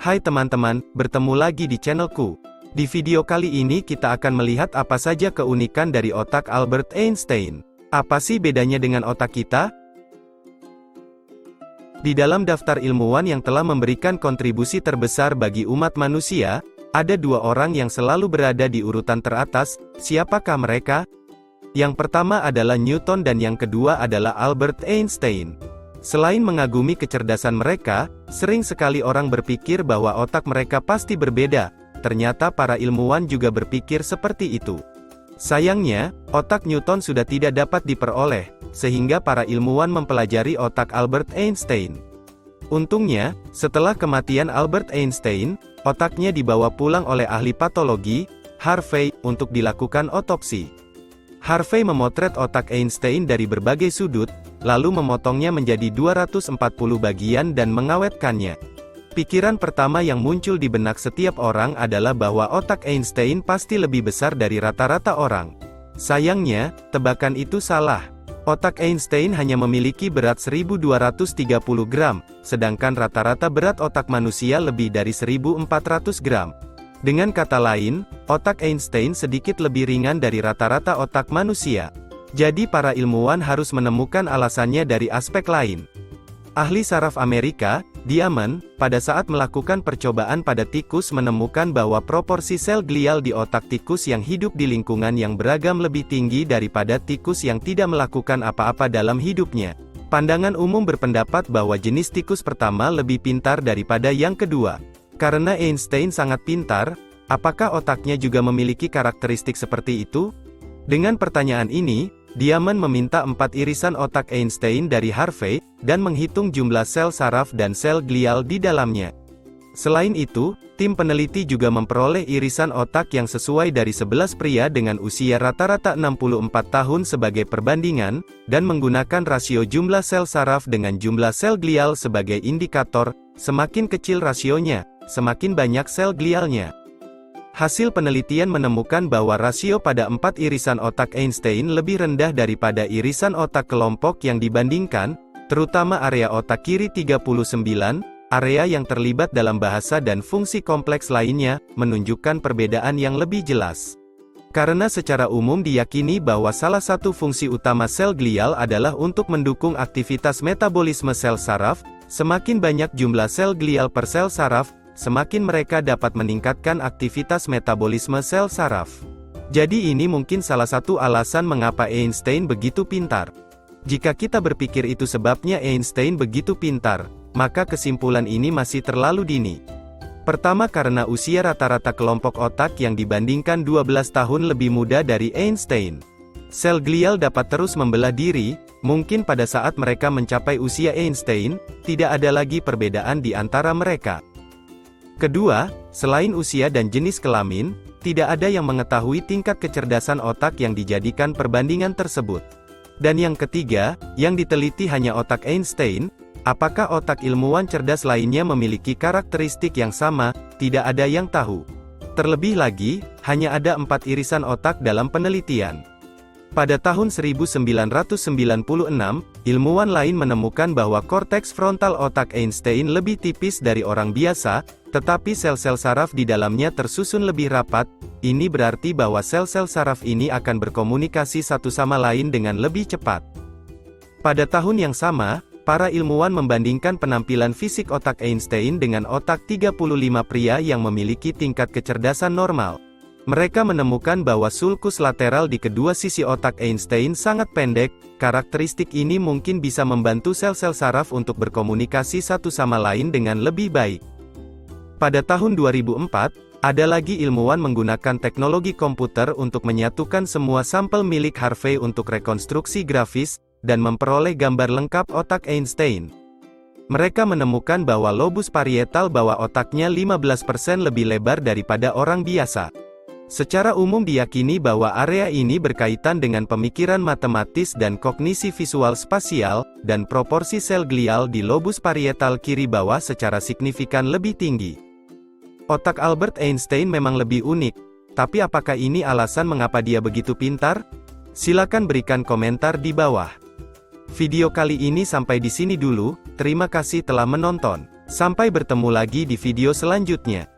Hai teman-teman, bertemu lagi di channelku. Di video kali ini kita akan melihat apa saja keunikan dari otak Albert Einstein. Apa sih bedanya dengan otak kita? Di dalam daftar ilmuwan yang telah memberikan kontribusi terbesar bagi umat manusia, ada dua orang yang selalu berada di urutan teratas. Siapakah mereka? Yang pertama adalah Newton dan yang kedua adalah Albert Einstein. Selain mengagumi kecerdasan mereka, sering sekali orang berpikir bahwa otak mereka pasti berbeda. Ternyata para ilmuwan juga berpikir seperti itu. Sayangnya, otak Newton sudah tidak dapat diperoleh, sehingga para ilmuwan mempelajari otak Albert Einstein. Untungnya, setelah kematian Albert Einstein, otaknya dibawa pulang oleh ahli patologi, Harvey, untuk dilakukan otopsi. Harvey memotret otak Einstein dari berbagai sudut, lalu memotongnya menjadi 240 bagian dan mengawetkannya. Pikiran pertama yang muncul di benak setiap orang adalah bahwa otak Einstein pasti lebih besar dari rata-rata orang. Sayangnya, tebakan itu salah. Otak Einstein hanya memiliki berat 1230 gram, sedangkan rata-rata berat otak manusia lebih dari 1400 gram. Dengan kata lain, otak Einstein sedikit lebih ringan dari rata-rata otak manusia. Jadi para ilmuwan harus menemukan alasannya dari aspek lain. Ahli saraf Amerika, Diamond, pada saat melakukan percobaan pada tikus menemukan bahwa proporsi sel glial di otak tikus yang hidup di lingkungan yang beragam lebih tinggi daripada tikus yang tidak melakukan apa-apa dalam hidupnya. Pandangan umum berpendapat bahwa jenis tikus pertama lebih pintar daripada yang kedua. Karena Einstein sangat pintar, apakah otaknya juga memiliki karakteristik seperti itu? Dengan pertanyaan ini, Diamond meminta 4 irisan otak Einstein dari Harvey, dan menghitung jumlah sel saraf dan sel glial di dalamnya. Selain itu, tim peneliti juga memperoleh irisan otak yang sesuai dari 11 pria dengan usia rata-rata 64 tahun sebagai perbandingan, dan menggunakan rasio jumlah sel saraf dengan jumlah sel glial sebagai indikator. Semakin kecil rasionya, semakin banyak sel glialnya. Hasil penelitian menemukan bahwa rasio pada 4 irisan otak Einstein lebih rendah daripada irisan otak kelompok yang dibandingkan, terutama area otak kiri 39, area yang terlibat dalam bahasa dan fungsi kompleks lainnya, menunjukkan perbedaan yang lebih jelas. Karena secara umum diyakini bahwa salah satu fungsi utama sel glial adalah untuk mendukung aktivitas metabolisme sel saraf, semakin banyak jumlah sel glial per sel saraf, semakin mereka dapat meningkatkan aktivitas metabolisme sel saraf. Jadi ini mungkin salah satu alasan mengapa Einstein begitu pintar. Jika kita berpikir itu sebabnya Einstein begitu pintar, maka kesimpulan ini masih terlalu dini. Pertama, karena usia rata-rata kelompok otak yang dibandingkan 12 tahun lebih muda dari Einstein. Sel glial dapat terus membelah diri, mungkin pada saat mereka mencapai usia Einstein, tidak ada lagi perbedaan di antara mereka. Kedua, selain usia dan jenis kelamin, tidak ada yang mengetahui tingkat kecerdasan otak yang dijadikan perbandingan tersebut. Dan yang ketiga, yang diteliti hanya otak Einstein. Apakah otak ilmuwan cerdas lainnya memiliki karakteristik yang sama? Tidak ada yang tahu. Terlebih lagi, hanya ada 4 irisan otak dalam penelitian. Pada tahun 1996, ilmuwan lain menemukan bahwa korteks frontal otak Einstein lebih tipis dari orang biasa, tetapi sel-sel saraf di dalamnya tersusun lebih rapat. Ini berarti bahwa sel-sel saraf ini akan berkomunikasi satu sama lain dengan lebih cepat. Pada tahun yang sama, para ilmuwan membandingkan penampilan fisik otak Einstein dengan otak 35 pria yang memiliki tingkat kecerdasan normal. Mereka menemukan bahwa sulcus lateral di kedua sisi otak Einstein sangat pendek. Karakteristik ini mungkin bisa membantu sel-sel saraf untuk berkomunikasi satu sama lain dengan lebih baik. Pada tahun 2004, ada lagi ilmuwan menggunakan teknologi komputer untuk menyatukan semua sampel milik Harvey untuk rekonstruksi grafis, dan memperoleh gambar lengkap otak Einstein. Mereka menemukan bahwa lobus parietal bawah otaknya 15% lebih lebar daripada orang biasa. Secara umum diyakini bahwa area ini berkaitan dengan pemikiran matematis dan kognisi visual spasial, dan proporsi sel glial di lobus parietal kiri bawah secara signifikan lebih tinggi. Otak Albert Einstein memang lebih unik, tapi apakah ini alasan mengapa dia begitu pintar? Silakan berikan komentar di bawah. Video kali ini sampai di sini dulu, terima kasih telah menonton. Sampai bertemu lagi di video selanjutnya.